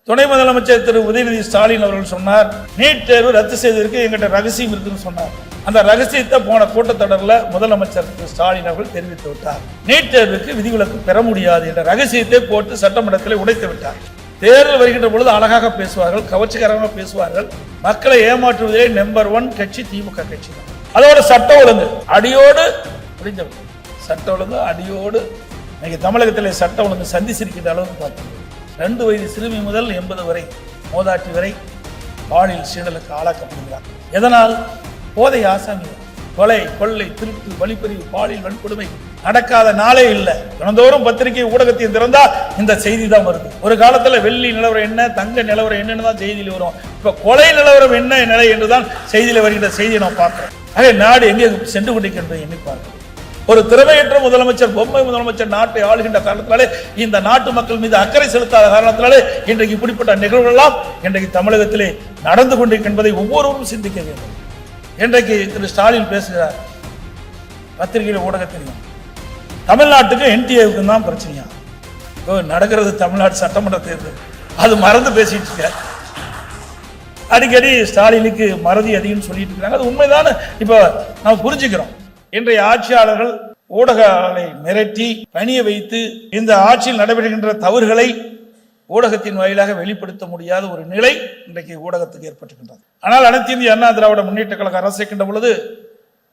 துணை முதலமைச்சர் திரு உதயநிதி ஸ்டாலின் அவர்கள் சொன்னார், நீட் தேர்வு ரத்து செய்வதற்கு எங்கிட்ட ரகசியம் இருக்குன்னு சொன்னார். அந்த ரகசியத்தை போன கூட்டத்தொடரில் முதலமைச்சர் திரு ஸ்டாலின் அவர்கள் தெரிவித்து விட்டார். நீட் தேர்வுக்கு விதிவிலக்கு பெற முடியாது என்ற ரகசியத்தை போட்டு சட்டமன்றத்தில் உடைத்து விட்டார். தேர்தல் வருகின்ற பொழுது அழகாக பேசுவார்கள், கவர்ச்சிகரமாக பேசுவார்கள். மக்களை ஏமாற்றுவதே நம்பர் 1 கட்சி திமுக கட்சி தான். அதோட சட்ட ஒழுங்கு அடியோடு முடிஞ்சது. சட்ட ஒழுங்கு அடியோடு இன்னைக்கு தமிழகத்திலே சட்ட ஒழுங்கு சந்திச்சிருக்கின்ற அளவுக்கு பார்த்தீங்க. 2 வயது சிறுமி முதல் 80 வரை மோதாட்டி வரை பாலியல் சீண்டலுக்கு ஆளாக்கப்படுகிறார். எதனால்? போதை ஆசாமி. கொலை, கொள்ளை, திருட்டு, வழிப்பறிவு, பாலியல் வன்கொடுமை நடக்காத நாளே இல்லை. தினந்தோறும் பத்திரிகை ஊடகத்தையும் திறந்தா இந்த செய்தி தான் வருது. ஒரு காலத்துல வெள்ளி நிலவரம் என்ன, தங்க நிலவரம் என்னன்னு தான் செய்தியில் வரும். இப்ப கொலை நிலவரம் என்ன நிலை என்றுதான் செய்தியில் வருகின்ற செய்தியை நாம் பார்க்கிறோம். ஆக நாடு எங்கே சென்று கொண்டிருக்கின்றது எண்ணி பார்க்கிறோம். ஒரு திறமையற்ற முதலமைச்சர், பொம்மை முதலமைச்சர் நாட்டை ஆளுகின்ற காரணத்தினாலே, இந்த நாட்டு மக்கள் மீது அக்கறை செலுத்தாத காரணத்தினாலே இன்றைக்கு இப்படிப்பட்ட நிகழ்வுகள் எல்லாம் இன்றைக்கு தமிழகத்திலே நடந்து கொண்டிருக்கின்றதை ஒவ்வொருவரும் சிந்திக்க வேண்டும். இன்றைக்கு திரு ஸ்டாலின் பேசுகிறார், பத்திரிகையில் ஊடகத்திலையும் தமிழ்நாட்டுக்கு என்டிஏவுக்கு தான் பிரச்சனையா நடக்கிறது. தமிழ்நாடு சட்டமன்ற தேர்தல் அது மறந்து பேசிட்டு இருக்க. அடிக்கடி ஸ்டாலினுக்கு மறதி அதிகம் சொல்லிட்டு இருக்காங்க. அது உண்மைதான். இப்ப நம்ம புரிஞ்சுக்கிறோம். இன்றைய ஆட்சியாளர்கள் ஊடகங்களை மிரட்டி பணிய வைத்து இந்த ஆட்சியில் நடைபெறுகின்ற தவறுகளை ஊடகத்தின் வாயிலாக வெளிப்படுத்த முடியாத ஒரு நிலை இன்றைக்கு ஊடகத்துக்கு ஏற்பட்டுகின்றது. ஆனால் அனைத்து இந்திய அண்ணா திராவிட முன்னேற்ற கழக அரசு இருக்கின்ற பொழுது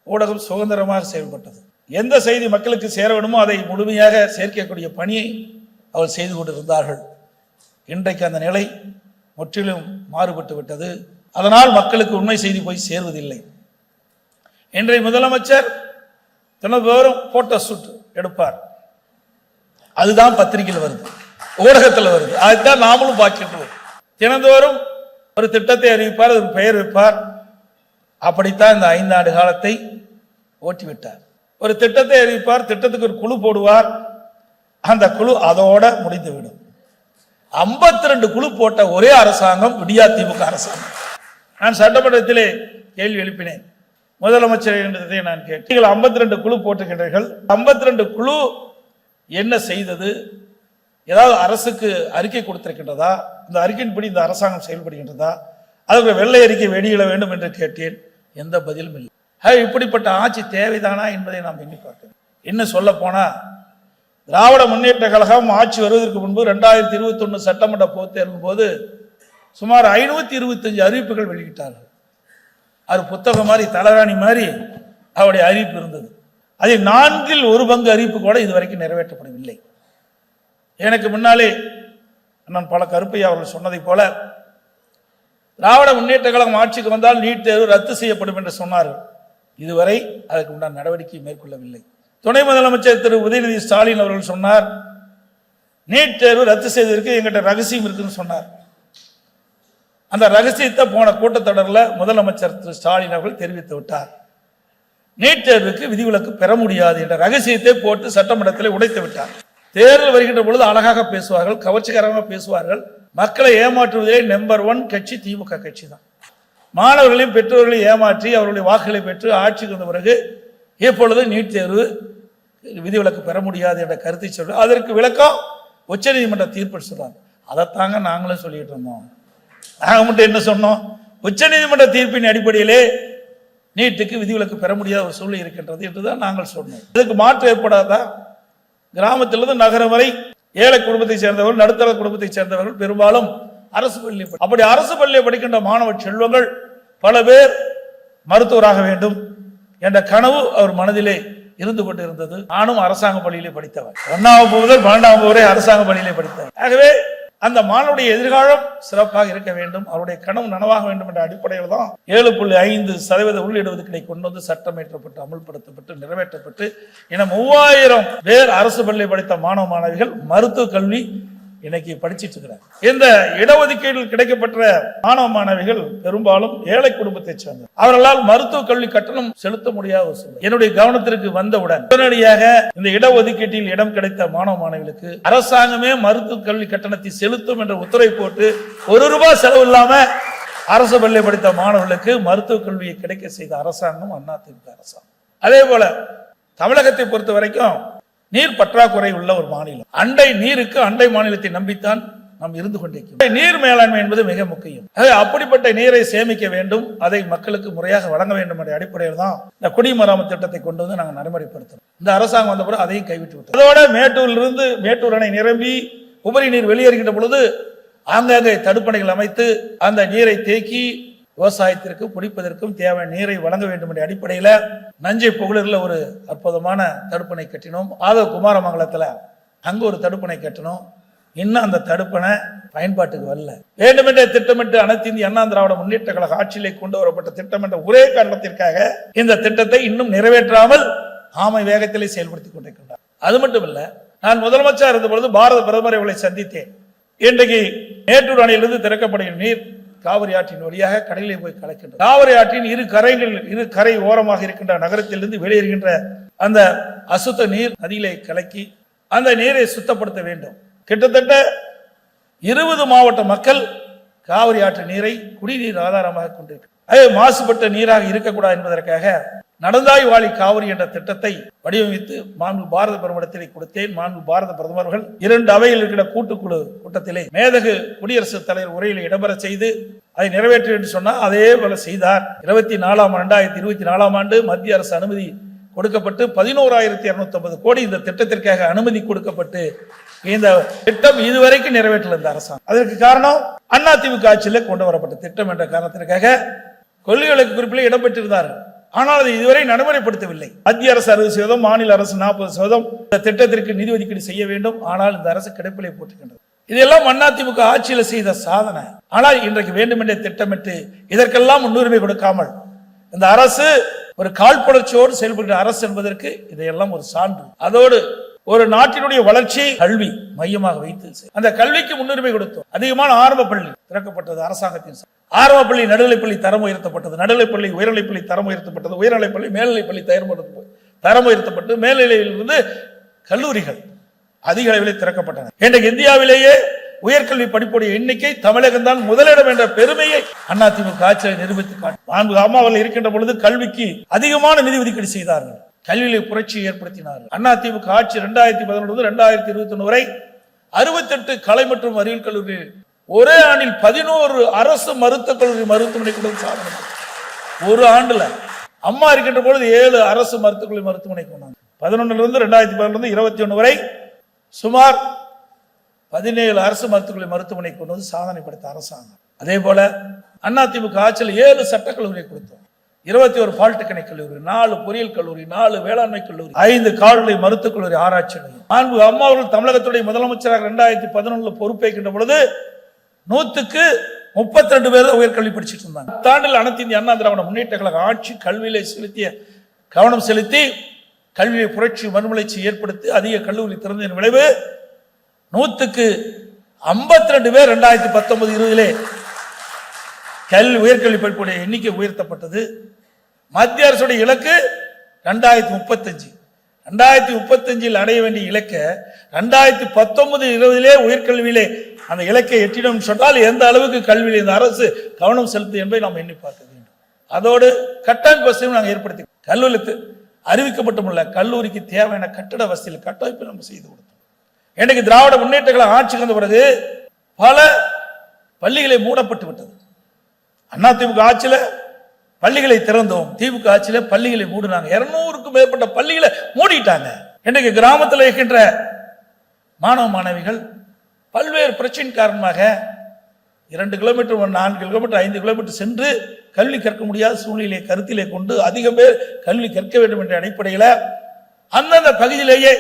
ஊடகம் சுதந்திரமாக செயல்பட்டது. எந்த செய்தி மக்களுக்கு சேர வேண்டுமோ அதை முழுமையாக சேர்க்கக்கூடிய பணியை அவர்கள் செய்து கொண்டிருந்தார்கள். இன்றைக்கு அந்த நிலை முற்றிலும் மாறுபட்டு விட்டது. அதனால் மக்களுக்கு உண்மை செய்தி போய் சேர்வதில்லை. இன்றைய முதலமைச்சர் தினந்தோறும் போட்டோ ஷூட் எடுப்பார். அதுதான் பத்திரிகையில் வருது, ஊடகத்தில் வருது. அதுதான் நாமளும் பார்க்கின்றோம். தினந்தோறும் ஒரு திட்டத்தை அறிவிப்பார், அதுக்கு பெயர் வைப்பார். அப்படித்தான் இந்த 5 ஆண்டு காலத்தை ஓட்டிவிட்டார். ஒரு திட்டத்தை அறிவிப்பார், திட்டத்துக்கு ஒரு குழு போடுவார், அந்த குழு அதோட முடிந்துவிடும். 52 குழு போட்ட ஒரே அரசாங்கம் விடியா திமுக அரசாங்கம். நான் சட்டமன்றத்திலே கேள்வி எழுப்பினேன். முதலமைச்சர் என்றதை நான் கேட்டேன், நீங்கள் 52 குழு போட்டுகின்றீர்கள், 52 குழு என்ன செய்தது? ஏதாவது அரசுக்கு அறிக்கை கொடுத்திருக்கின்றதா? இந்த அறிக்கையின்படி இந்த அரசாங்கம் செயல்படுகின்றதா? அதுக்கு வெள்ளை அறிக்கை வெளியிட வேண்டும் என்று கேட்டேன். எந்த பதிலும் இல்லை. இப்படிப்பட்ட ஆட்சி தேவைதானா என்பதை நாம் எண்ணி பார்க்கிறோம். என்ன சொல்ல போனா, திராவிட முன்னேற்ற கழகம் ஆட்சி வருவதற்கு முன்பு 2021 சட்டமன்ற பொதுத் தேர்தலின் போது சுமார் 525 அறிவிப்புகள் வெளியிட்டார்கள். அது புத்தகம் மாதிரி, தலராணி மாதிரி அவருடைய அறிவிப்பு இருந்தது. அதில் 4ல் 1 பங்கு அறிவிப்பு கூட இதுவரைக்கும் நிறைவேற்றப்படவில்லை. எனக்கு முன்னாலே நான் பல கருப்பையா அவர்கள் சொன்னதை போல, திராவிட முன்னேற்ற கழகம் ஆட்சிக்கு வந்தால் நீட் தேர்வு ரத்து செய்யப்படும் என்று சொன்னார்கள். இதுவரை அதற்கு உண்டான நடவடிக்கை மேற்கொள்ளவில்லை. துணை முதலமைச்சர் திரு உதயநிதி ஸ்டாலின் அவர்கள் சொன்னார், நீட் தேர்வு ரத்து செய்வதற்கு எங்கிட்ட ரகசியம் இருக்குன்னு சொன்னார். அந்த ரகசியத்தை போன கூட்டத்தொடரில் முதலமைச்சர் திரு ஸ்டாலின் அவர்கள் தெரிவித்து விட்டார். நீட் தேர்வுக்கு விதிவிலக்கு பெற முடியாது என்ற ரகசியத்தை போட்டு சட்டமன்றத்தில் உடைத்து விட்டார். தேர்தல் வருகின்ற பொழுது அழகாக பேசுவார்கள், கவர்ச்சிகரமாக பேசுவார்கள். மக்களை ஏமாற்றுவதே நம்பர் 1 கட்சி திமுக கட்சி தான். மாணவர்களையும் பெற்றோர்களையும் ஏமாற்றி அவர்களுடைய வாக்குகளை பெற்று ஆட்சிக்கு வந்த பிறகு இப்பொழுது நீட் தேர்வு விதிவிலக்கு பெற முடியாது என்ற கருத்தை சொல்ற, அதற்கு விளக்கம் உச்சநீதிமன்ற தீர்ப்பு சொல்றாங்க. அதைத்தாங்க நாங்களும் சொல்லிட்டு இருந்தோம். நாங்க மட்டும் என்ன சொன்னோம்? உச்சநீதிமன்ற தீர்ப்பின் அடிப்படையிலே நீட்டுக்கு விதிவிலக்கு பெற முடியாத ஒரு சூழ்நிலை இருக்கின்றது என்றுதான் நாங்கள் சொன்னோம். இதுக்கு மாற்று ஏற்படாதா? கிராமத்திலிருந்து நகரம் வரை ஏழை குடும்பத்தை சேர்ந்தவர்கள், நடுத்தர குடும்பத்தை சேர்ந்தவர்கள் பெரும்பாலும் அரசு பள்ளியை அப்படி அரசு பள்ளியை படிக்கின்ற மாணவ செல்வங்கள் பல பேர் மருத்துவராக வேண்டும் என்ற கனவு அவர் மனதிலே இருந்து கொண்டு இருந்தது. நானும் அரசாங்க பள்ளியிலே படித்தவர், 1ஆம் வகுப்பு முதல் 12ஆம் வகுப்பு வரை அரசாங்க பள்ளியிலே படித்தவர். ஆகவே அந்த மாணவருடைய எதிர்காலம் சிறப்பாக இருக்க வேண்டும், அவருடைய கனவு நனவாக வேண்டும் என்ற அடிப்படையில் தான் 7.5% உள்ளிடுவதற்கை கொண்டு வந்து சட்டம் ஏற்றப்பட்டு அமல்படுத்தப்பட்டு நிறைவேற்றப்பட்டு என 3000 பேர் அரசு பள்ளி படித்த மாணவ மாணவிகள் மருத்துவ கல்வி இன்னைக்கு படிச்சிட்டு இருக்கிறார். இந்த இடஒதுக்கீட்டில் கிடைக்கப்பட்ட மாணவ மாணவிகள் பெரும்பாலும் ஏழை குடும்பத்தை சேர்ந்தவர். அவர்களால் மருத்துவ கல்வி கட்டணம் செலுத்த முடியாத சூழ்நிலை என்னுடைய கவனத்திற்கு வந்தவுடன் உடனடியாக இந்த இடஒதுக்கீட்டில் இடம் கிடைத்த மாணவ மாணவிகளுக்கு அரசாங்கமே மருத்துவ கல்வி கட்டணத்தை செலுத்தும் என்ற உத்தரவை போட்டு 1 ரூபாய் செலவு இல்லாம அரசு பள்ளி படித்த மாணவர்களுக்கு மருத்துவ கல்வியை கிடைக்க செய்த அரசாங்கம் அதிமுக அரசாங்கம். அதே போல தமிழகத்தை பொறுத்த வரைக்கும் நீர் பற்றாக்குறை உள்ள ஒரு மாநிலம். அண்டை நீருக்கு அண்டை மாநிலத்தை நம்பித்தான் நாம் இருந்து கொண்டிருக்கிறோம். நீர் மேலாண்மை என்பது மிக முக்கியம். அப்படிப்பட்ட நீரை சேமிக்க வேண்டும், அதை மக்களுக்கு முறையாக வழங்க வேண்டும் என்ற அடிப்படையில் தான் இந்த குடிமராமத்து திட்டத்தை கொண்டு வந்து நாங்கள் நடைமுறைப்படுத்துறோம். இந்த அரசாங்கம் வந்த பிறகு அதையும் கைவிட்டு விட்டோம். அதோட மேட்டூர் அணை நிரம்பி உபரி நீர் வெளியேறுகின்ற பொழுது ஆங்காங்கே தடுப்பணைகள் அமைத்து அந்த நீரை தேக்கி விவசாயத்திற்கு குடிப்பதற்கும் தேவையான நீரை வழங்க வேண்டும் என்ற அடிப்படையில் நஞ்சை புகழூரில் ஒரு அற்புதமான தடுப்பணை கட்டினோம். குமாரமங்கலத்தில் அங்க ஒரு தடுப்பணை கட்டணும். இன்னும் அந்த தடுப்பணை பயன்பாட்டுக்கு வரல. வேண்டுமென்றே திட்டமிட்டு அனைத்து இந்திய அண்ணா திராவிட முன்னேற்ற கழக ஆட்சியிலே கொண்டு வரப்பட்ட திட்டம் என்ற ஒரே காரணத்திற்காக இந்த திட்டத்தை இன்னும் நிறைவேற்றாமல் ஆமை வேகத்திலே செயல்படுத்திக் கொண்டிருக்கின்றார். அது மட்டுமல்ல, நான் முதலமைச்சர் இருந்த பொழுது பாரத பிரதமரை அவளை சந்தித்தேன். இன்றைக்கு மேட்டூர் அணையிலிருந்து திறக்கப்படுகிற நீர் காவிரி ஆற்றின் வழியாக கடலிலே போய் கலக்கின்றது. காவிரி ஆற்றின் இரு கரை ஓரமாக இருக்கின்ற நகரத்திலிருந்து வெளியேறுகின்ற அந்த அசுத்த நீர் நதியிலே கலக்கி அந்த நீரை சுத்தப்படுத்த வேண்டும். கிட்டத்தட்ட 20 மாவட்ட மக்கள் காவிரி ஆற்று நீரை குடிநீர் ஆதாரமாக கொண்டிருக்கிறார். மாசுபட்ட நீராக இருக்கக்கூடாது என்பதற்காக நடந்தாய் வாழி காவிரி என்ற திட்டத்தை வடிவமைத்து மாண்பு பாரத பிரதமரிடத்திலே கொடுத்தேன். மாண்பு பாரத பிரதமர்கள் 2 அவையில் இருக்கிற கூட்டுக்குழு கூட்டத்திலே மேதகு குடியரசுத் தலைவர் உரையில் இடம்பெற செய்து அதை நிறைவேற்று என்று சொன்னால் அதே போல செய்தார். 2024 ஆண்டு மத்திய அரசு அனுமதி கொடுக்கப்பட்டு 11,250 கோடி இந்த திட்டத்திற்காக அனுமதி கொடுக்கப்பட்டு இந்த திட்டம் இதுவரைக்கும் நிறைவேற்றல இந்த அரசாங்கம். அதற்கு காரணம் அதிமுக ஆட்சியில் கொண்டு வரப்பட்ட திட்டம் என்ற காரணத்திற்காக கொள்கைகளுக்கு குறிப்பில் இடம்பெற்றிருந்தார்கள். ஆனால் அதை இதுவரை நடைமுறைப்படுத்தவில்லை. மத்திய அரசு 60%, மாநில அரசு 40% இந்த திட்டத்திற்கு நிதி ஒதுக்கீடு செய்ய வேண்டும். ஆனால் இந்த அரசு கிடப்பிலே போட்டுக்கின்றது. இதெல்லாம் அதிமுக ஆட்சியில் செய்த சாதனை. ஆனால் இன்றைக்கு வேண்டுமென்றே திட்டமிட்டு இதற்கெல்லாம் முன்னுரிமை கொடுக்காமல் இந்த அரசு ஒரு காழ்ப்புணர்ச்சியோடு செயல்படுகிற அரசு என்பதற்கு இதையெல்லாம் ஒரு சான்று. அதோடு ஒரு நாட்டினுடைய வளர்ச்சி கல்வி மையமாக வைத்து அந்த கல்விக்கு முன்னுரிமை கொடுத்தோம். அதிகமான ஆரம்ப பள்ளி திறக்கப்பட்டது அரசாங்கத்தின். ஆரம்ப பள்ளி நடுநிலைப்பள்ளி தரம் உயர்த்தப்பட்டது, நடுநிலைப்பள்ளி உயர்நிலைப்பள்ளி தரம் உயர்த்தப்பட்டது, உயர்நிலைப்பள்ளி மேல்நிலைப்பள்ளி தரம் உயர்த்தப்பட்டு மேல்நிலையிலிருந்து கல்லூரிகள் அதிக அளவில் திறக்கப்பட்டன. இன்றைக்கு இந்தியாவிலேயே உயர்கல்வி படிப்புடைய எண்ணிக்கை தமிழகம் தான் முதலிடம் என்ற பெருமையை அதிமுக ஆட்சியை நிரூபித்து காட்டும். அம்மா அவர்கள் இருக்கின்ற பொழுது கல்விக்கு அதிகமான நிதி ஒதுக்கீடு செய்தார்கள், கல்வியிலே புரட்சியை ஏற்படுத்தினார்கள். அதிமுக ஆட்சி 2011 2021 வரை 68 கலை மற்றும் அறிவியல் கல்லூரிகள், ஒரே ஆண்டில் 11 அரசு மருத்துவக் கல்லூரி மருத்துவமனை கூட சாதனை. ஒரு ஆண்டுல அம்மா இருக்கின்ற பொழுது 7 அரசு மருத்துவக் கல்லூரி மருத்துவமனை கொண்டாங்க. 2011 21 வரை சுமார் 17 அரசு மருத்துவக் கல்லூரி மருத்துவமனை கொண்டு வந்து சாதனை படைத்த அரசாங்கம். அதே போல அதிமுக ஆட்சியில் 7 சட்டக்கல்லூரியை கொடுத்தோம், 21 பாலிடெக்னிக் கல்லூரி, 4 பொறியியல் கல்லூரி, 4 வேளாண்மை கல்லூரி, 5 கால்நடை மருத்துவக் கல்லூரி, ஆராய்ச்சி நிலையம். அம்மா அவர்கள் தமிழகத்துடைய முதலமைச்சராக 2011 பொறுப்பேற்கின்ற பொழுது 100க்கு 32 பேர் உயர்கல்வி படிச்சுட்டு இருந்தாங்க. தாண்டில் அனைத்து இந்திய அண்ணா திராவிட முன்னேற்ற கழக ஆட்சி கல்வியிலே கவனம் செலுத்தி கல்வியை புரட்சி மறுமலர்ச்சி ஏற்படுத்தி அதிக கல்லூரி திறந்ததன் விளைவு 100க்கு 52 பேர் 2019-20 உயர்கல்வி படிப்புடைய எண்ணிக்கை உயர்த்தப்பட்டது. மத்திய அரசுடைய இலக்கு 2035 அடைய வேண்டிய இலக்கை 2019-20 உயர்கல்வியிலே அந்த இலக்கை எட்டிடும் சொன்னால் எந்த அளவுக்கு கல்வியில் இந்த அரசு கவனம் செலுத்து என்பதை நாம் எண்ணி பார்க்க வேண்டும். அதோடு கட்டமைப்பு வசதியும் நாங்கள் ஏற்படுத்தி கல்லூரிக்கு அறிவிக்கப்பட்டுள்ள கல்லூரிக்கு தேவையான கட்டட வசதியில் கட்டமைப்பு நம்ம செய்து கொடுத்தோம். இன்னைக்கு திராவிட முன்னேற்ற கழக ஆட்சிக்கு வந்த பிறகு பல பள்ளிகளை மூடப்பட்டு விட்டது. அதிமுக ஆட்சியில பள்ளிகளை திறந்தோம், திமுக ஆட்சியில பள்ளிகளை மூடினாங்க. 200க்கும் மேற்பட்ட பள்ளிகளை மூடிட்டாங்க. இன்றைக்கு கிராமத்தில் இருக்கின்ற மாணவ மாணவிகள் பல்வேறு பிரச்சனை காரணமாக 2 கிலோமீட்டர் 4 கிலோமீட்டர் 5 கிலோமீட்டர் சென்று கல்வி கற்க முடியாத சூழ்நிலையை கருத்திலே கொண்டு அதிகம் பேர் கல்வி கற்க வேண்டும் என்ற அடிப்படையில் அந்தந்த பகுதியிலேயே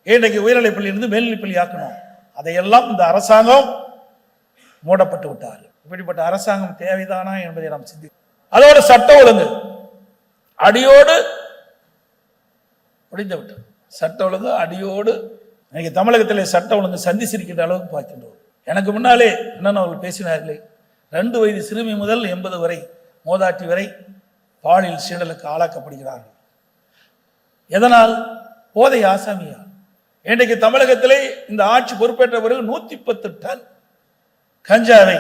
இன்றைக்கு உயர்நிலைப்பள்ளியிலிருந்து மேல்நிலைப்பள்ளி ஆக்கணும். அதையெல்லாம் இந்த அரசாங்கம் மூடப்பட்டு விட்டார். இப்படிப்பட்ட அரசாங்கம் தேவைதானா என்பதை நாம் சிந்திக்கிறோம். அதோட சட்ட ஒழுங்கு அடியோடு முடிந்து விட்டது. சட்ட ஒழுங்கு அடியோடு இன்னைக்கு தமிழகத்திலே சட்ட ஒழுங்கு சந்திச்சிருக்கின்ற அளவுக்கு பார்க்கின்றோம். எனக்கு முன்னாலே என்னென்ன அவர்கள் பேசினார்களே, 2 வயது சிறுமி முதல் 80 வரை மோதாட்டி வரை பாலியல் சீண்டலுக்கு ஆளாக்கப்படுகிறார்கள். எதனால்? போதை ஆசாமியால். இன்றைக்கு தமிழகத்திலே இந்த ஆட்சி பொறுப்பேற்ற பிறகு 110 டன் கஞ்சாவை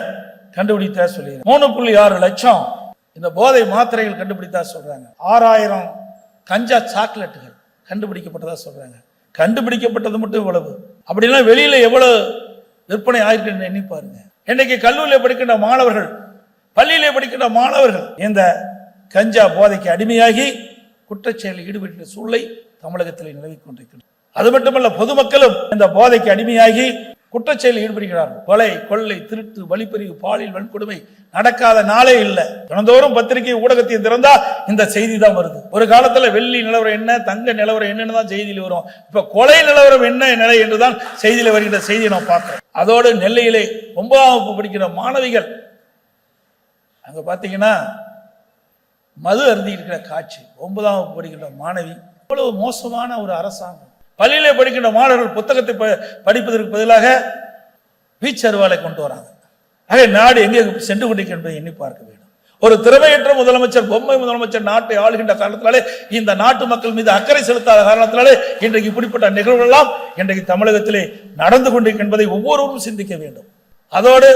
கண்டுபிடித்தா சொல்லுங்க. 3.6 லட்சம் இந்த போதை மாத்திரைகள் கண்டுபிடித்தா சொல்றாங்க. 6000 கஞ்சா சாக்லேட்டுகள் கண்டுபிடிக்கப்பட்டதா சொல்றாங்க. கண்டுபிடிக்கப்பட்டது மட்டும் இவ்வளவு. அப்படின்னா வெளியில எவ்வளவு விற்பனை ஆயிருக்கு எண்ணி பாருங்க. இன்னைக்கு கல்லூரியில் படிக்கின்ற மாணவர்கள், பள்ளியிலே படிக்கின்ற மாணவர்கள் இந்த கஞ்சா போதைக்கு அடிமையாகி குற்றச்செயலில் ஈடுபட்ட சூழலை தமிழகத்தில் நிலவிக் கொண்டிருக்கிறது. அது மட்டுமல்ல, பொதுமக்களும் இந்த போதைக்கு அடிமையாகி குற்றச்செயலில் ஈடுபடுகிறார்கள். கொலை, கொள்ளை, திருட்டு, வழிப்பறிவு, பாலியல் வன்கொடுமை நடக்காத நாளே இல்லை. தினந்தோறும் பத்திரிகை ஊடகத்தையும் திறந்தா இந்த செய்தி தான் வருது. ஒரு காலத்துல வெள்ளி நிலவரம் என்ன, தங்க நிலவரம் என்னன்னு தான் செய்தியில் வரும். இப்ப கொலை நிலவரம் என்ன நிலை என்றுதான் செய்தியில் வருகின்ற செய்தியை நாம் பார்க்கிறோம். அதோடு நெல்லையிலே 9ஆம் வகுப்பு படிக்கிற மாணவிகள் அங்க பாத்தீங்கன்னா மது அருந்தி இருக்கிற காட்சி. 9ஆம் வகுப்பு படிக்கின்ற மாணவி, இவ்வளவு மோசமான ஒரு அரசாங்கம். பள்ளியிலே படிக்கின்ற மாணவர்கள் புத்தகத்தை படிப்பதற்கு பதிலாக வீச்சருவாலை கொண்டு வராங்க. ஆக நாடு எங்கே சென்று கொண்டிருக்கின்றது எண்ணி பார்க்க வேண்டும். ஒரு திறமையற்ற முதலமைச்சர், பொம்மை முதலமைச்சர் நாட்டை ஆளுகின்ற காரணத்தினாலே, இந்த நாட்டு மக்கள் மீது அக்கறை செலுத்தாத காரணத்தினாலே இன்றைக்கு இப்படிப்பட்ட நிகழ்வுகள் எல்லாம் இன்றைக்கு தமிழகத்திலே நடந்து கொண்டிருக்கின்றதை ஒவ்வொருவரும் சிந்திக்க வேண்டும். அதோடு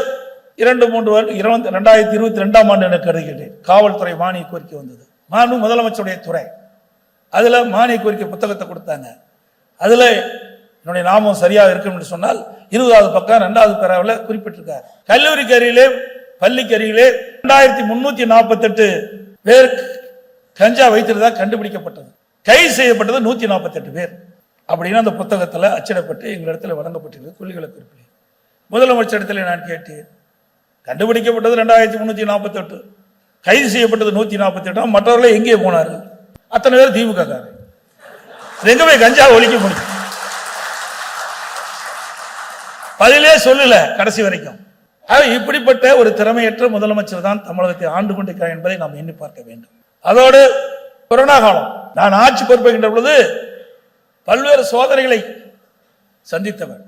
2-3 வருடம் 2022ஆம் ஆண்டு எனக்கு கருதுகிறேன், காவல்துறை மானிய கோரிக்கை வந்தது. மாண்பு முதலமைச்சருடைய துறை அதுல மானிய கோரிக்கை புத்தகத்தை கொடுத்தாங்க. அதுல என்னுடைய நாமம் சரியாக இருக்கும் என்று சொன்னால் 20வது பக்கம் 2வது பேராவில் குறிப்பிட்டிருக்கார். கல்லூரிக்கு அருகிலே, பள்ளிக்கு அருகிலே 2348 பேர் கஞ்சா வைத்திருந்தா கண்டுபிடிக்கப்பட்டது. கைது செய்யப்பட்டது 148 பேர் அப்படின்னு அந்த புத்தகத்தில் அச்சிடப்பட்டு எங்களிடத்தில் வழங்கப்பட்டிருக்கிறது. புள்ளிகளை குறிப்பிட்டு முதலமைச்சரிடத்தில் நான் கேட்டேன், கண்டுபிடிக்கப்பட்டது 2348, கைது செய்யப்பட்டது 148, மற்றவர்களை எங்கே போனார்கள்? அத்தனை பேர் திமுக காரர். எங்க போய் கஞ்சா ஒழிக்க முடியும்? பதிலே சொல்லல கடைசி வரைக்கும். இப்படிப்பட்ட ஒரு திறமையற்ற முதலமைச்சர் தான் தமிழகத்தை ஆண்டு கொண்டிருக்கிறார் என்பதை நாம் எண்ணி பார்க்க வேண்டும். அதோடு கொரோனா காலம், நான் ஆட்சி பொறுப்பேற்கின்ற பொழுது பல்வேறு சோதனைகளை சந்தித்தவர்.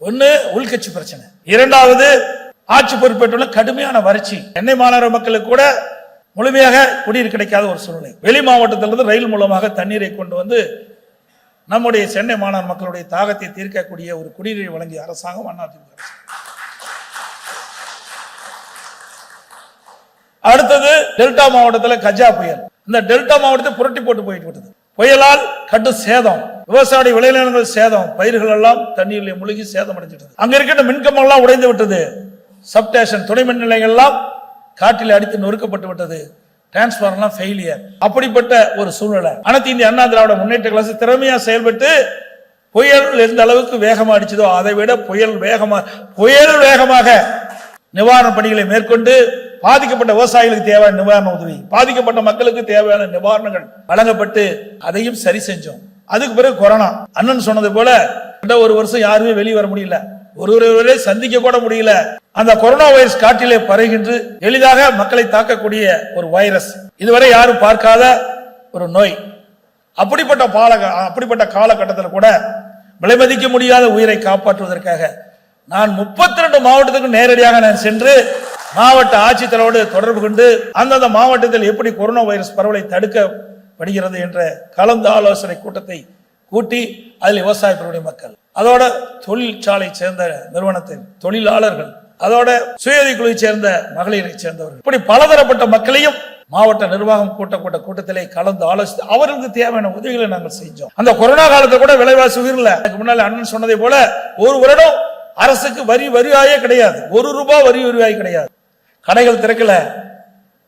ஒன்னு உள்கட்சி பிரச்சனை, 2வது ஆட்சி பொறுப்பேற்றுள்ள கடுமையான வறட்சி. சென்னை மாநகர மக்களுக்கு கூட முழுமையாக குடிநீர் கிடைக்காத ஒரு சூழ்நிலை. வெளி மாவட்டத்திலிருந்து ரயில் மூலமாக தண்ணீரை கொண்டு வந்து நம்முடைய சென்னை மாநகர மக்களுடைய தாகத்தை தீர்க்கக்கூடிய ஒரு குடிநீரை வழங்கிய அரசாங்கம் அதிமுக அரசு. அடுத்தது டெல்டா மாவட்டத்தில் கஜா புயல். இந்த டெல்டா மாவட்டத்தை புரட்டி போட்டு போயிட்டு விட்டது. புயலால் கடும் சேதம், விவசாய விளைநிலங்கள் சேதம், பயிர்கள் எல்லாம் தண்ணீரில் முழுகி சேதம் அடைஞ்சிட்டது. அங்க இருக்கின்ற மின்கம்பம் எல்லாம் உடைந்து விட்டது. சப்ஸ்டேஷன், துணை மின் நிலையங்கள் எல்லாம் காற்றில் அடித்து நொறுக்கப்பட்டு விட்டது. Transformer failure. அப்படிப்பட்ட ஒரு சூழ்நிலை. அனைத்து இந்திய அண்ணா திராவிட முன்னேற்ற கழக திறமையா செயல்பட்டு புயல் எந்த அளவுக்கு வேகமா அடிச்சதோ அதை விட புயல் வேகமாக நிவாரண பணிகளை மேற்கொண்டு பாதிக்கப்பட்ட விவசாயிகளுக்கு தேவையான நிவாரண உதவி, பாதிக்கப்பட்ட மக்களுக்கு தேவையான நிவாரணங்கள் வழங்கப்பட்டு அதையும் சரி செஞ்சோம். அதுக்கு பிறகு கொரோனா. அண்ணன் சொன்னது போல ஒரு வருஷம் யாருமே வெளியே வர முடியல, ஒருவரை சந்திக்க கூட முடியல. அந்த கொரோனா வைரஸ் காற்றிலே பரவுகின்ற எளிதாக மக்களை தாக்கக்கூடிய ஒரு வைரஸ், இதுவரை யாரும் பார்க்காத ஒரு நோய். அப்படிப்பட்ட காலகட்டத்தில் கூட விலைமதிக்க முடியாத உயிரை காப்பாற்றுவதற்காக நான் 32 மாவட்டத்துக்கு நேரடியாக நான் சென்று மாவட்ட ஆட்சித்தலைவரோடு தொடர்பு கொண்டு அந்தந்த மாவட்டத்தில் எப்படி கொரோனா வைரஸ் பரவலை தடுக்கப்படுகிறது என்ற கலந்து ஆலோசனை கூட்டத்தை கூட்டி அதில் விவசாய மக்கள், அதோட தொழிற்சாலை சேர்ந்த நிறுவனத்தின் தொழிலாளர்கள், அதோட சுயதி குழுவை சேர்ந்த மகளிரை சேர்ந்தவர்கள், இப்படி பலதரப்பட்ட மக்களையும் மாவட்ட நிர்வாகம் கூட்டத்திலே கலந்து ஆலோசித்து அவர்களுக்கு தேவையான உதவிகளை நாங்கள் செஞ்சோம். அந்த கொரோனா காலத்தில் கூட விலைவாசி உயர்ல முன்னாடி அண்ணன் சொன்னதை போல ஒரு வருடம் அரசுக்கு வரிவாயே கிடையாது, ₹1 வரிவாய் கிடையாது. கடைகள் திறக்கல,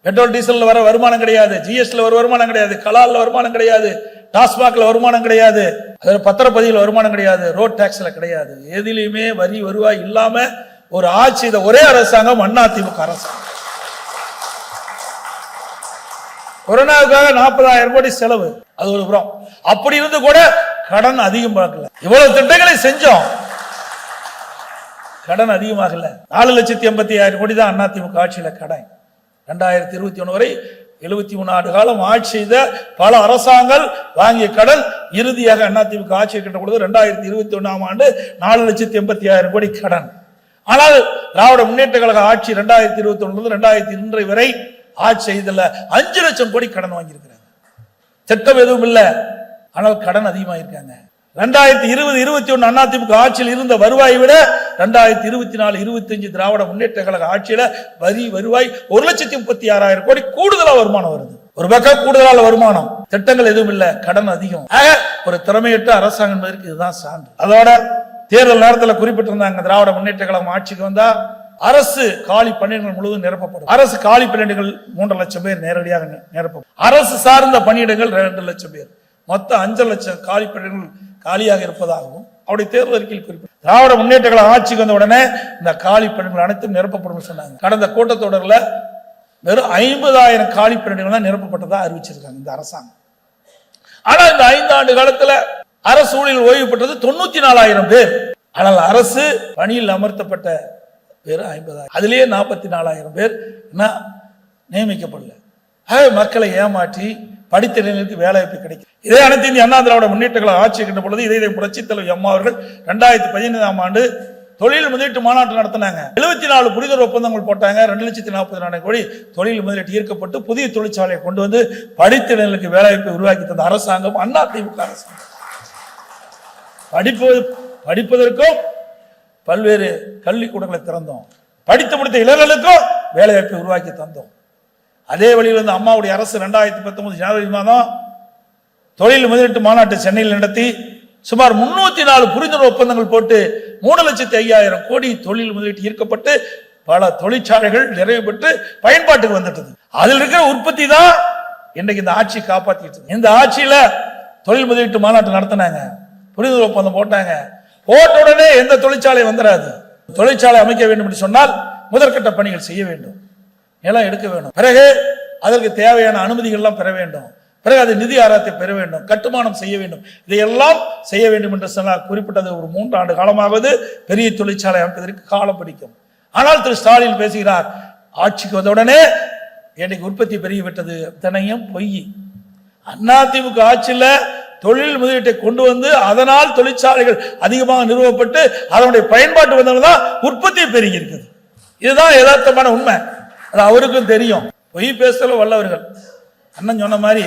பெட்ரோல் டீசல் வர வருமானம் கிடையாது, ஜிஎஸ்டில வர வருமானம் கிடையாது, கலால்ல வருமானம் கிடையாது, டாஸ்மாக்ல வருமானம் கிடையாது, அதில் பத்திரப்பதிவில் வருமானம் கிடையாது, ரோட் டாக்ஸ்ல கிடையாது. எதிலையுமே வருவாய் இல்லாம ஒரு ஆட்சி இந்த ஒரே அரசாங்கம் அதிமுக அரசாங்கம். கொரோனாவுக்காக 40,000 கோடி செலவு, அது ஒரு புறம். அப்படி இருந்து கூட கடன் அதிகம் பார்க்கல. இவ்வளவு திட்டங்களை செஞ்சோம், கடன் அதிகமாகல. 4,80,000 கோடி தான் அதிமுக ஆட்சியில கடன். 2021 வரை 73 ஆண்டு காலம் ஆட்சி செய்த பல அரசாங்கங்கள் வாங்கிய கடன் இறுதியாக அதிமுக ஆட்சி இருக்கின்ற பொழுது 2021ஆம் ஆண்டு 4,80,000 கோடி கடன். ஆனால் திராவிட முன்னேற்ற கழக ஆட்சி 2021 2002 வரை ஆட்சி செய்தல 5 லட்சம் கோடி கடன் வாங்கியிருக்கிறாங்க. திட்டம் எதுவும் இல்லை, ஆனால் கடன் அதிகமாக இருக்காங்க. 2020-21 அதிமுக ஆட்சியில் இருந்த வருவாயை விட 2024-25 திராவிட முன்னேற்ற கழக ஆட்சியில வருவாய் 1,36,000 கோடி கூடுதலா வருமானம் வருது. ஒரு பக்கம் கூடுதலான வருமானம், திட்டங்கள் எதுவும் இல்ல, கடன் அதிகம். ஒரு திறமையற்ற அரசாங்கம் என்பதற்கு இதுதான் சான்று. அதோட தேர்தல் நேரத்தில் குறிப்பிட்டிருந்தாங்க, திராவிட முன்னேற்ற கழகம் ஆட்சிக்கு வந்தா அரசு காலி பணியிடங்கள் முழுவதும் நிரப்பப்படும். அரசு காலி பணியிடங்கள் 3 லட்சம் பேர் நேரடியாக நிரப்பப்படும். அரசு சார்ந்த பணியிடங்கள் 2 லட்சம் பேர், மொத்தம் 5 லட்சம் காலி பணியிடங்கள் காலியாக இருப்பதாகவும் அவருடைய தேர்தல் அறிக்கையில் குறிப்பிட்டார். திராவிட முன்னேற்ற கழகம் ஆட்சிக்கு வந்த உடனே இந்த காலி பணியிடங்கள் அனைத்தும் நிரப்பப்படும் சொன்னாங்க. கடந்த கூட்டத்தொடரில் வெறும் 50,000 காலி பணியிடங்கள் தான் நிரப்பப்பட்டதா அறிவிச்சிருக்காங்க இந்த அரசாங்கம். ஆனா இந்த 5 ஆண்டு காலத்துல அரசு ஊழியர்கள் ஓய்வு பெற்றது 94,000 பேர். ஆனால் அரசு பணியில் அமர்த்தப்பட்ட பேர் 50,000. அதிலேயே 44,000 பேர் நியமிக்கப்படல. மக்களை ஏமாற்றி படித்த இளைஞர்களுக்கு வேலை வாய்ப்பு கிடைக்கும். இதே அனைத்து இந்திய அண்ணா திராவிட முன்னேற்ற கழகம் ஆட்சி இருக்கின்ற பொழுது இதை புரட்சித் தலைவர் அம்மா அவர்கள் 2015ஆம் ஆண்டு தொழில் முதலீட்டு மாநாட்டு நடத்தினாங்க. 74 புரிதல் ஒப்பந்தங்கள் போட்டாங்க. 2,40,000 கோடி தொழில் முதலீட்டு ஈர்க்கப்பட்டு புதிய தொழிற்சாலையை கொண்டு வந்து படித்த இளைஞர்களுக்கு வேலை வாய்ப்பை உருவாக்கி தந்த அரசாங்கம் அண்ணா திமுக அரசாங்கம். படிப்பதற்கும் பல்வேறு கல்விக்கூடங்களை திறந்தோம், படித்து முடித்த இளைஞர்களுக்கும் வேலை வாய்ப்பை உருவாக்கி தந்தோம். அதே வழியில் வந்து அம்மாவுடைய அரசு 2019 ஜனவரி மாதம் தொழில் முதலீட்டு மாநாட்டு சென்னையில் நடத்தி சுமார் 304 புரிந்துணர்வு ஒப்பந்தங்கள் போட்டு 3,05,000 கோடி தொழில் முதலீட்டு ஈர்க்கப்பட்டு பல தொழிற்சாலைகள் நிறைவு பெற்று பயன்பாட்டுக்கு வந்துட்டது. அதில் இருக்கிற உற்பத்தி தான் இன்றைக்கு இந்த ஆட்சி காப்பாற்றிட்டு. இந்த ஆட்சியில தொழில் முதலீட்டு மாநாட்டு நடத்தினாங்க, புரிந்துணர்வு ஒப்பந்தம் போட்டாங்க. போட்ட உடனே எந்த தொழிற்சாலை வந்துடாது. தொழிற்சாலை அமைக்க வேண்டும் என்று சொன்னால் முதற்கட்ட பணிகள் செய்ய வேண்டும், நிலம் எடுக்க வேண்டும், பிறகு அதற்கு தேவையான அனுமதிகள் எல்லாம் பெற வேண்டும், பிறகு அது நிதி ஆராய்ச்சி பெற வேண்டும், கட்டுமானம் செய்ய வேண்டும். இதையெல்லாம் செய்ய வேண்டும் என்று சொன்னால் குறிப்பிட்டது ஒரு 3 ஆண்டு காலமாவது பெரிய தொழிற்சாலை அமைப்பதற்கு காலம் பிடிக்கும். ஆனால் திரு ஸ்டாலின் பேசுகிறார், ஆட்சிக்கு வந்தவுடனே இன்னைக்கு உற்பத்தி பெருகிவிட்டது. அத்தனையும் பொய். அதிமுக ஆட்சியில் தொழில் முதலீட்டை கொண்டு வந்து அதனால் தொழிற்சாலைகள் அதிகமாக நிறுவப்பட்டு அதனுடைய பயன்பாட்டு வந்தவங்கதான் உற்பத்தி பெருகி இருக்குது. இதுதான் யதார்த்தமான உண்மை. அது அவருக்கும் தெரியும். பொய் பேசல வல்லவர்கள். அண்ணன் சொன்ன மாதிரி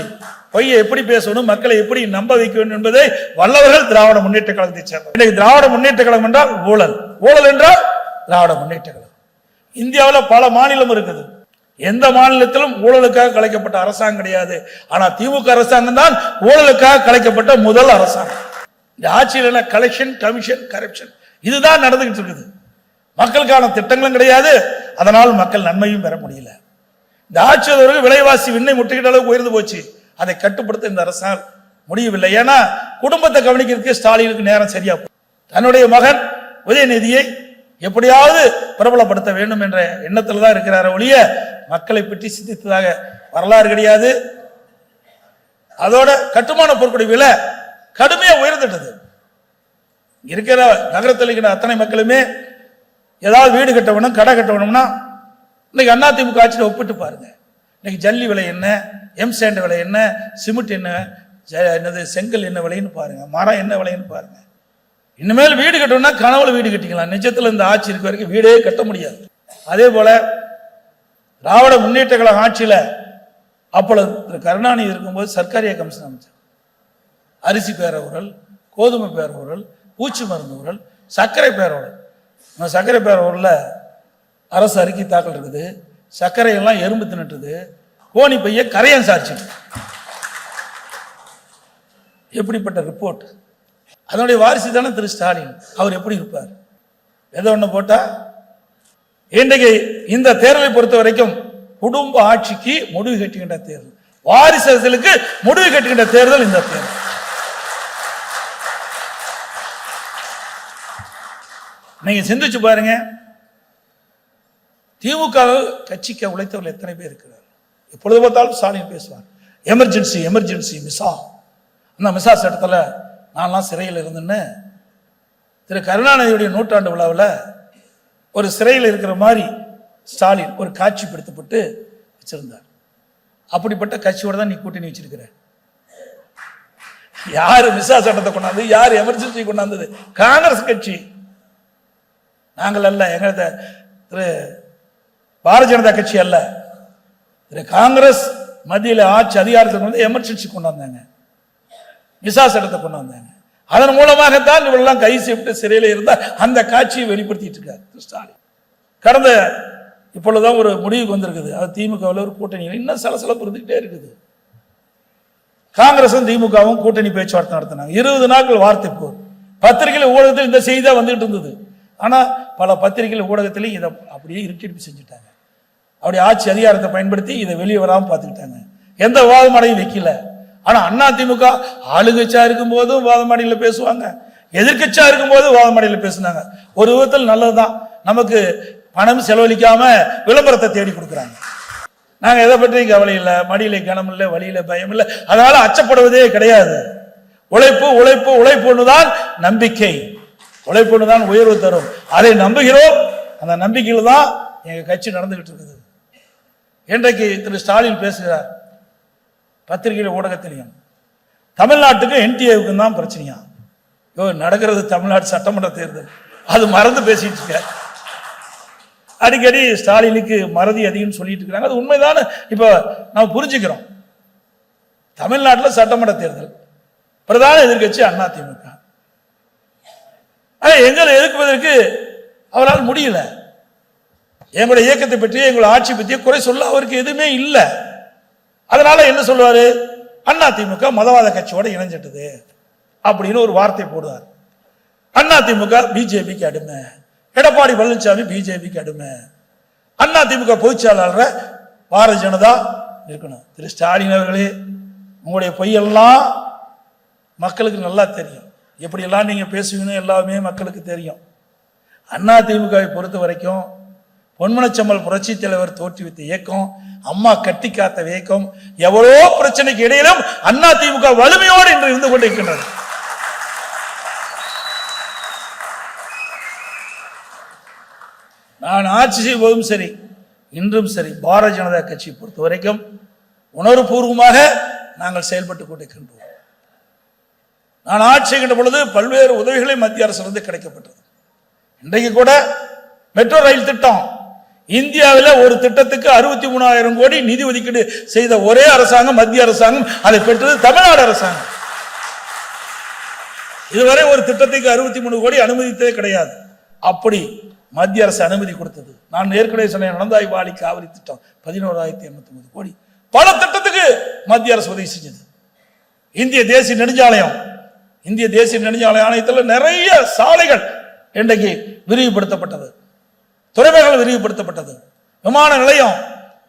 பொய்யை எப்படி பேசணும், மக்களை எப்படி நம்ப வைக்க வேண்டும் என்பதை வல்லவர்கள் திராவிட முன்னேற்ற கழகத்தை சேர்ந்தவர். இன்னைக்கு திராவிட முன்னேற்ற கழகம் என்றால் ஊழல், ஊழல் என்றால் திராவிட முன்னேற்ற கழகம். இந்தியாவில் பல மாநிலம் இருக்குது. எந்த மாநிலத்திலும் ஊழலுக்காக கலைக்கப்பட்ட அரசாங்கம் கிடையாது. ஆனா திமுக அரசாங்கம் தான் ஊழலுக்காக கலைக்கப்பட்ட முதல் அரசாங்கம். இந்த ஆட்சியில் கலெக்ஷன், கமிஷன், கரப்ஷன் இதுதான் நடந்துகிட்டு இருக்குது. மக்களுக்கான திட்டங்களும் கிடையாது, அதனால் மக்கள் நன்மையும் பெற முடியல. இந்த ஆட்சியாளர்கள் விலைவாசி விண்ணை முட்டுகிட்ட அளவுக்கு உயர்ந்து போச்சு. அதை கட்டுப்படுத்த இந்த அரசாங்கம் முடியவில்லை. ஏன்னா குடும்பத்தை கவனிக்கிறதுக்கு ஸ்டாலினுக்கு நேரம் சரியா போய் தன்னுடைய மகன் உதயநிதியை எப்படியாவது பிரபலப்படுத்த வேண்டும் என்ற எண்ணத்தில் தான் இருக்கிறார ஒழிய மக்களை பற்றி சிந்தித்ததாக வரலாறு கிடையாது. அதோட கட்டுமான பொருட்களுடைய விலை கடுமையா உயர்ந்துட்டது. இருக்கிற நகரத்தில் இருக்கிற அத்தனை மக்களுமே ஏதாவது வீடு கட்ட வேணும், கடை கட்ட வேணும்னா இன்னைக்கு அதிமுக ஆட்சியில் ஒப்பிட்டு பாருங்க. இன்னைக்கு ஜல்லி விலை என்ன, எம்சாண்ட் விலை என்ன, சிமெண்ட் என்ன, என்னது செங்கல் என்ன விலைன்னு பாருங்க, மரம் என்ன விலைன்னு பாருங்க. இனிமேல் வீடு கட்டணும்னா கனவுல வீடு கட்டிக்கலாம். நிஜத்தில் இந்த ஆட்சி இருக்க வரைக்கும் வீடே கட்ட முடியாது. அதே போல திராவிட முன்னேற்ற கழக ஆட்சியில் அப்பொழுது திரு கருணாநிதி இருக்கும்போது சர்க்காரிய கமிஷன் அமைச்சார். அரிசி பேரவுரல், கோதுமை பேரவுரல், பூச்சி மருந்து ஊரல், சர்க்கரை பேரவுரல். சர்க்கரை பேரவுரல்ல அரசு அறிக்கை தாக்கல் இருக்குது. சர்க்கரை எல்லாம் எறும்பு தின்னுட்டுது, கோணி பைய கரையான் சாட்சி. எப்படிப்பட்ட ரிப்போர்ட்! அதனுடைய வாரிசு தானே திரு ஸ்டாலின். அவர் எப்படி இருப்பார்? எதை ஒண்ணு போட்டா இன்றைக்கு இந்த தேர்தலை பொறுத்த வரைக்கும் குடும்ப ஆட்சிக்கு முடிவு கட்டுகின்ற தேர்தல், வாரிசு அரசியலுக்கு முடிவு கட்டுகின்ற தேர்தல் இந்த தேர்தல். நீங்க சிந்திச்சு பாருங்க, திமுக கட்சிக்கு உழைத்தவர்கள் எத்தனை பேர் இருக்கிறார்? எப்பொழுது பார்த்தாலும் ஸ்டாலின் பேசுவார். Emergency emergency Misa. அந்த மிசா சட்டத்தில் நான்லாம் சிறையில் இருந்தேன்னு திரு கருணாநிதியுடைய 100ஆண்டு விழாவில் ஒரு சிறையில் இருக்கிற மாதிரி ஸ்டாலின் ஒரு காட்சி படுத்தப்பட்டு வச்சிருந்தார். அப்படிப்பட்ட கட்சியோட தான் நீ கூட்டணி வச்சிருக்கிற. யாரு மிசா சட்டத்தை கொண்டாந்து, யார் எமர்ஜென்சி கொண்டாந்தது? காங்கிரஸ் கட்சி. நாங்கள் அல்ல, எங்க திரு பாரதிய ஜனதா கட்சி அல்ல, திரு காங்கிரஸ் மத்தியில் ஆட்சி அதிகாரத்துக்கு வந்து எமர்ஜென்சி கொண்டாந்தாங்க, மிசா சட்டத்தை கொண்டு வந்தாங்க. அதன் மூலமாகத்தான் இவரெல்லாம் கை செய்யப்பட்டு சிறையில் இருந்தா அந்த காட்சியை வெளிப்படுத்திட்டு இருக்காரு ஸ்டாலின். கடந்த இப்பொழுதுதான் ஒரு முடிவுக்கு வந்திருக்குது. அது திமுகவில் ஒரு கூட்டணி இன்னும் சலசலப்பு இருந்துகிட்டே இருக்குது. காங்கிரசும் திமுகவும் கூட்டணி பேச்சுவார்த்தை நடத்தினாங்க. 20 நாட்கள் வார்த்தை போர். பத்திரிகையில் ஊடகத்தில் இந்த செய்தி தான் வந்துட்டு இருந்தது. ஆனா பல பத்திரிகைகள் ஊடகத்திலையும் இதை அப்படியே இருட்டிட்டு செஞ்சுட்டாங்க. அப்படி ஆட்சி அதிகாரத்தை பயன்படுத்தி இதை வெளியே வராமல் பார்த்துக்கிட்டாங்க. எந்த வாதமாடையும் வைக்கல. ஆனா அதிமுக ஆளுங்கட்சியா இருக்கும் போதும் வாதமாடியில் பேசுவாங்க, எதிர்கட்சியா இருக்கும் போது வாதமாடியில் பேசுனாங்க. ஒரு விதத்தில் நல்லதுதான், நமக்கு பணம் செலவழிக்காம விளம்பரத்தை தேடி கொடுக்குறாங்க. நாங்க எதை பற்றியும் கவலை இல்லை, மடியில கனம் இல்லை, வழியில பயம் இல்லை, அதனால அச்சப்படுவதே கிடையாது. உழைப்பு உழைப்பு உழைப்புன்னுதான் நம்பிக்கை, உழைப்புன்னுதான் உயர்வு தரும். அதை நம்புகிறோம். அந்த நம்பிக்கையில் தான் எங்க கட்சி நடந்துகிட்டு இருக்குது. இன்றைக்கு திரு ஸ்டாலின் பேசுகிறார் பத்திரிகையில் ஊடகத்திலையும், தமிழ்நாட்டுக்கு என்டிஏவுக்கு தான் பிரச்சனையா. நடக்கிறது தமிழ்நாடு சட்டமன்ற தேர்தல், அது மறந்து பேசிட்டு இருக்க. அடிக்கடி ஸ்டாலினுக்கு மறதி அதிகம் சொல்லிட்டு இருக்காங்க. அது உண்மைதான். இப்ப நம்ம புரிஞ்சுக்கிறோம். தமிழ்நாட்டில் சட்டமன்ற தேர்தல், பிரதான எதிர்கட்சி அதிமுக. எங்களை எதிர்ப்பதற்கு அவரால் முடியல. எங்களுடைய இயக்கத்தை பற்றி எங்களுடைய ஆட்சி பற்றிய குறை சொல்ல அவருக்கு எதுவுமே இல்லை. அதனால என்ன சொல்லுவாரு, அதிமுக மதவாத கட்சியோட இணைஞ்சிட்டது அப்படின்னு ஒரு வார்த்தை போடுவார். அதிமுக பிஜேபிக்கு அடிமை, எடப்பாடி பழனிசாமி பிஜேபிக்கு அடிமை, அதிமுக பொதுச்செயலாளர் பாரதிய ஜனதா இருக்கணும். திரு ஸ்டாலின் அவர்களே, உங்களுடைய பொய்யெல்லாம் மக்களுக்கு நல்லா தெரியும். எப்படியெல்லாம் நீங்க பேசுவீங்கன்னு எல்லாமே மக்களுக்கு தெரியும். அதிமுகவை பொறுத்த வரைக்கும் பொன்மனச்செம்மல் புரட்சி தலைவர் தோற்றுவித்த இயக்கம், அம்மா கட்டி காத்த இயக்கம், எவ்வளோ பிரச்சனைக்கு இடையிலும் அதிமுக வலிமையோடு இன்று இருந்து கொண்டிருக்கின்றது. நான் ஆட்சி செய்வதும் சரி, இன்றும் சரி, பாரதிய ஜனதா கட்சி பொறுத்த வரைக்கும் உணர்வுபூர்வமாக நாங்கள் செயல்பட்டுக் கொண்டிருக்கின்றோம். நான் ஆட்சி செய்கின்ற பொழுது பல்வேறு உதவிகளை மத்திய அரசிலிருந்து கிடைக்கப்பட்டது. இன்றைக்கு கூட மெட்ரோ ரயில் திட்டம், இந்தியாவில் ஒரு திட்டத்துக்கு 63,000 கோடி நிதி ஒதுக்கீடு செய்த ஒரே அரசாங்கம் மத்திய அரசாங்கம். அதை பெற்றது தமிழ்நாடு அரசாங்கம். இதுவரை ஒரு திட்டத்துக்கு 63 கோடி அனுமதித்ததே கிடையாது. அப்படி மத்திய அரசு அனுமதி கொடுத்தது. நான் ஏற்கனவே சொன்னேன், நடந்தாய் வாலி காவிரி திட்டம் 11,809 கோடி. பல திட்டத்துக்கு மத்திய அரசு உதவி செஞ்சது. இந்திய தேசிய நெடுஞ்சாலையம், இந்திய தேசிய நெடுஞ்சாலை ஆணையத்தில் நிறைய சாலைகள் இன்றைக்கு விரிவுபடுத்தப்பட்டது, துறைமுகங்கள் விரிவுபடுத்தப்பட்டது, விமான நிலையம்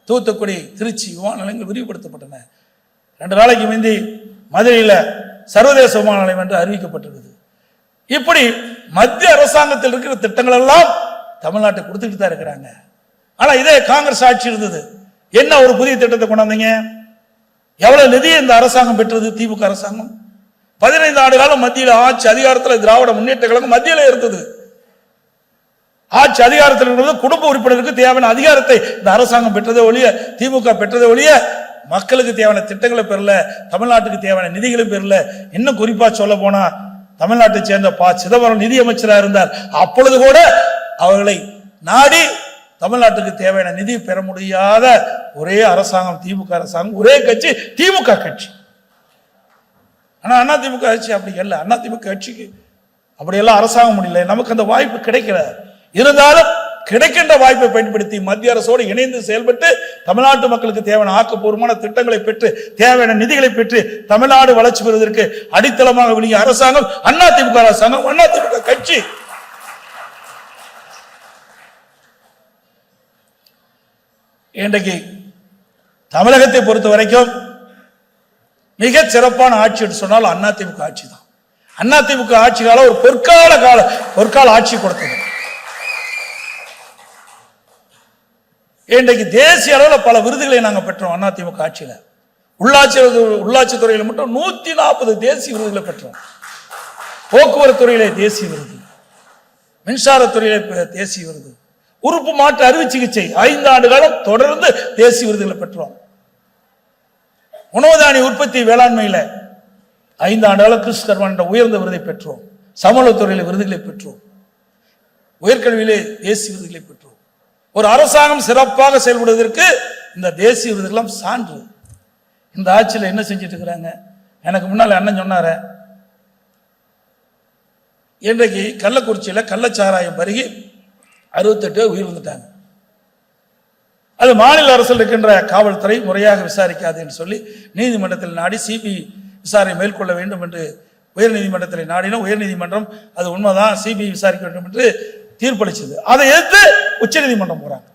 தூத்துக்குடி திருச்சி விமான நிலையங்கள் விரிவுபடுத்தப்பட்டன. 2 நாளைக்கு முந்தி மதுரையில் சர்வதேச விமான நிலையம் என்று அறிவிக்கப்பட்டிருக்குது. இப்படி மத்திய அரசாங்கத்தில் இருக்கிற திட்டங்கள் எல்லாம் தமிழ்நாட்டை கொடுத்துட்டு தான் இருக்கிறாங்க. ஆனா இதே காங்கிரஸ் ஆட்சி இருந்தது, என்ன ஒரு புதிய திட்டத்தை கொண்டாந்தீங்க? எவ்வளவு நிதியை இந்த அரசாங்கம் பெற்றது? திமுக அரசாங்கம் 15 ஆண்டு காலம் மத்தியில் ஆட்சி அதிகாரத்தில் திராவிட முன்னேற்ற கழகம் மத்தியில் இருந்தது. ஆட்சி அதிகாரத்தில் இருந்தது. குடும்ப உறுப்பினருக்கு தேவையான அதிகாரத்தை இந்த அரசாங்கம் பெற்றதை ஒழிய, திமுக பெற்றதை ஒழிய மக்களுக்கு தேவையான திட்டங்களை பெறல, தமிழ்நாட்டுக்கு தேவையான நிதிகளும் பெறல. இன்னும் குறிப்பா சொல்ல போனா, தமிழ்நாட்டை சேர்ந்த சிதம்பரம் நிதி அமைச்சராக இருந்தார். அப்பொழுது கூட அவர்களை நாடி தமிழ்நாட்டுக்கு தேவையான நிதி பெற முடியாத ஒரே அரசாங்கம் திமுக அரசாங்கம், ஒரே கட்சி திமுக கட்சி. ஆனா அதிமுக கட்சி அப்படி இல்லை. அதிமுக கட்சிக்கு அப்படியெல்லாம் அரசாங்கம் முடியல. நமக்கு அந்த வாய்ப்பு கிடைக்கல. இருந்தாலும் கிடைக்கின்ற வாய்ப்பை பயன்படுத்தி மத்திய அரசோடு இணைந்து செயல்பட்டு தமிழ்நாட்டு மக்களுக்கு தேவையான ஆக்கப்பூர்வமான திட்டங்களை பெற்று தேவையான நிதிகளை பெற்று தமிழ்நாடு வளர்ச்சி பெறுவதற்கு அடித்தளமாக விளங்கிய அரசாங்கம் அதிமுக அரசாங்கம், அதிமுக கட்சி. இன்றைக்கு தமிழகத்தை பொறுத்த வரைக்கும் மிக சிறப்பான ஆட்சி என்று சொன்னால் அதிமுக ஆட்சி தான். அதிமுக ஆட்சி காலம் ஒரு பொற்கால ஆட்சி கொடுத்தது. இன்றைக்கு தேசிய அளவில் பல விருதுகளை நாங்கள் பெற்றோம். அதிமுக ஆட்சியில் உள்ளாட்சி துறையில் மட்டும் 140 தேசிய விருதுகளை பெற்றோம். போக்குவரத்து துறையிலே தேசிய விருது, மின்சாரத்துறையிலே தேசிய விருது, உறுப்பு மாற்று அறுவை சிகிச்சை 5 ஆண்டு காலம் தொடர்ந்து தேசிய விருதுகளை பெற்றோம். உணவு தானிய உற்பத்தி வேளாண்மையில 5 ஆண்டு காலம் கிறிஸ்தவன் என்ற உயர்ந்த விருதை பெற்றோம். சமூகத்துறையில விருதுகளை பெற்றோம். உயர்கல்வியிலே தேசிய விருதுகளை பெற்றோம். ஒரு அரசாங்கம் சிறப்பாக செயல்படுவதற்கு இந்த தேசிய விருதுகளும் சான்று. இந்த ஆட்சியில் என்ன செஞ்சிட்டு இருக்கிறாங்க? எனக்கு முன்னால் அண்ணன் சொன்னார, இன்றைக்கு கள்ளக்குறிச்சியில் கள்ளச்சாராயம் பருகி 68 பேர் உயிரிழந்துட்டாங்க. அது மாநில அரசில் இருக்கின்ற காவல்துறை முறையாக விசாரிக்காது என்று சொல்லி நீதிமன்றத்தில் நாடி சிபிஐ விசாரணை மேற்கொள்ள வேண்டும் என்று உயர்நீதிமன்றத்தில் நாடினோம். உயர்நீதிமன்றம் அது உண்மைதான், சிபிஐ விசாரிக்க வேண்டும் என்று தீர்ப்பளிச்சது. அதை எதிர்த்து உச்சநீதிமன்றம் போறாங்க.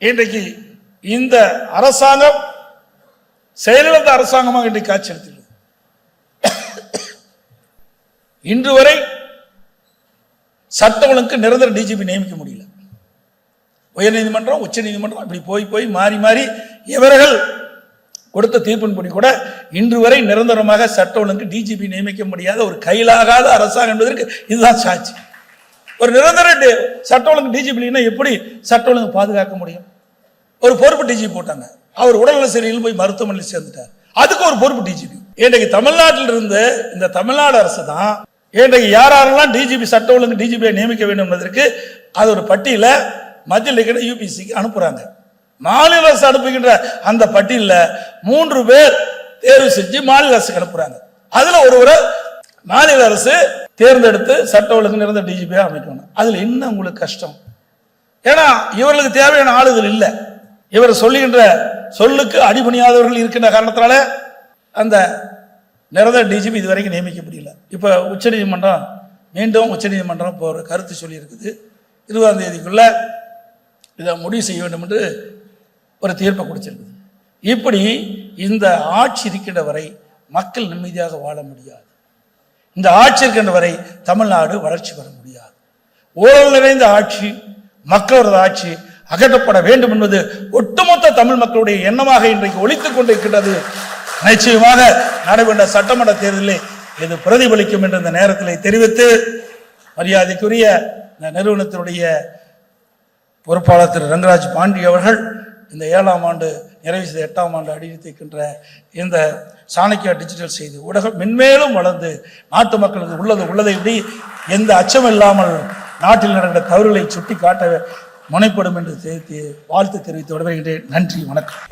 இன்றைக்கு இந்த அரசாங்கம் செயலிழந்த அரசாங்கமாக இன்றைக்கு காட்சி அளித்துள்ளது. இன்று வரை சட்ட ஒழுங்கு நிரந்தர டிஜிபி நியமிக்க முடியல. உயர்நீதிமன்றம் உச்ச நீதிமன்றம் இப்படி போய் மாறி மாறி இவர்கள் கொடுத்த தீர்ப்பின்படி கூட இன்று வரை நிரந்தரமாக சட்ட ஒழுங்கு டிஜிபி நியமிக்க முடியாத ஒரு கையிலாகாத அரசாங்கம் என்பதற்கு இதுதான் சாட்சி. ஒரு நிரந்தர சட்ட ஒழுங்கு டிஜிபி எப்படி சட்ட ஒழுங்கு பாதுகாக்க முடியும்? ஒரு பொறுப்பு டிஜிபி போட்டாங்க, அவர் உடல்நல சரியில் போய் மருத்துவமனையில் சேர்ந்துட்டார், அதுக்கு ஒரு பொறுப்பு டிஜிபி. இன்றைக்கு தமிழ்நாட்டில் இருந்து இந்த தமிழ்நாடு அரசு தான் இன்றைக்கு யாரெல்லாம் டிஜிபி சட்ட ஒழுங்கு டிஜிபியை நியமிக்க வேண்டும் என்பதற்கு அது ஒரு பட்டியல மத்தியில் இருக்கிற யூபிசிக்கு அனுப்புறாங்க. மாநில அரசு அனுப்புகின்ற அந்த பட்டியலில் 3 பேர் தேர்வு செஞ்சு மாநில அரசுக்கு அனுப்புறாங்க. அதுல ஒருவரை மாநில அரசு தேர்ந்தெடுத்து சட்ட ஒழுங்கு நிரந்தர டிஜிபியா அமைக்கணும். அதுல என்ன உங்களுக்கு கஷ்டம்? ஏன்னா இவர்களுக்கு தேவையான ஆளுகள் இல்லை. இவர் சொல்லுகின்ற சொல்லுக்கு அடிபணியாதவர்கள் இருக்கின்ற காரணத்தினால அந்த நிரந்தர டிஜிபி இதுவரைக்கும் நியமிக்க முடியல. இப்ப உச்சநீதிமன்றம் மீண்டும் உச்சநீதிமன்றம் இப்போ ஒரு கருத்து சொல்லி இருக்குது. 20ஆம் தேதிக்குள்ள இதை முடிவு செய்ய வேண்டும் என்று ஒரு தீர்ப்பை கொடுத்திருக்குது. இப்படி இந்த ஆட்சி இருக்கின்ற வரை மக்கள் நிம்மதியாக வாழ முடியாது. இந்த ஆட்சி இருக்கின்ற வரை தமிழ்நாடு வளர்ச்சி பெற முடியாது. ஊழல் நிறைந்த ஆட்சி, மக்களோட ஆட்சி அகற்றப்பட வேண்டும் என்பது ஒட்டுமொத்த தமிழ் மக்களுடைய எண்ணமாக இன்றைக்கு ஒலித்துக் கொண்டிருக்கின்றது. நிச்சயமாக நடைபெற்ற சட்டமன்ற தேர்தலில் இது பிரதிபலிக்கும் என்ற இந்த நேரத்தில் தெரிவித்து, மரியாதைக்குரிய இந்த நிறுவனத்தினுடைய பொறுப்பாளர் திரு ரங்கராஜ் பாண்டி அவர்கள் இந்த 7ஆம் ஆண்டு நிறைவு செய்த 8ஆம் ஆண்டு அடியெடுத்திருக்கின்ற இந்த சாணக்கியா டிஜிட்டல் செய்தி ஊடகம் மென்மேலும் வளர்ந்து நாட்டு மக்களுக்கு உள்ளதை இப்படி எந்த அச்சம் இல்லாமல் நாட்டில் நடந்த தவறுகளை சுட்டி காட்ட முனைப்படும் என்று வாழ்த்து தெரிவித்து விடுகின்றேன். நன்றி, வணக்கம்.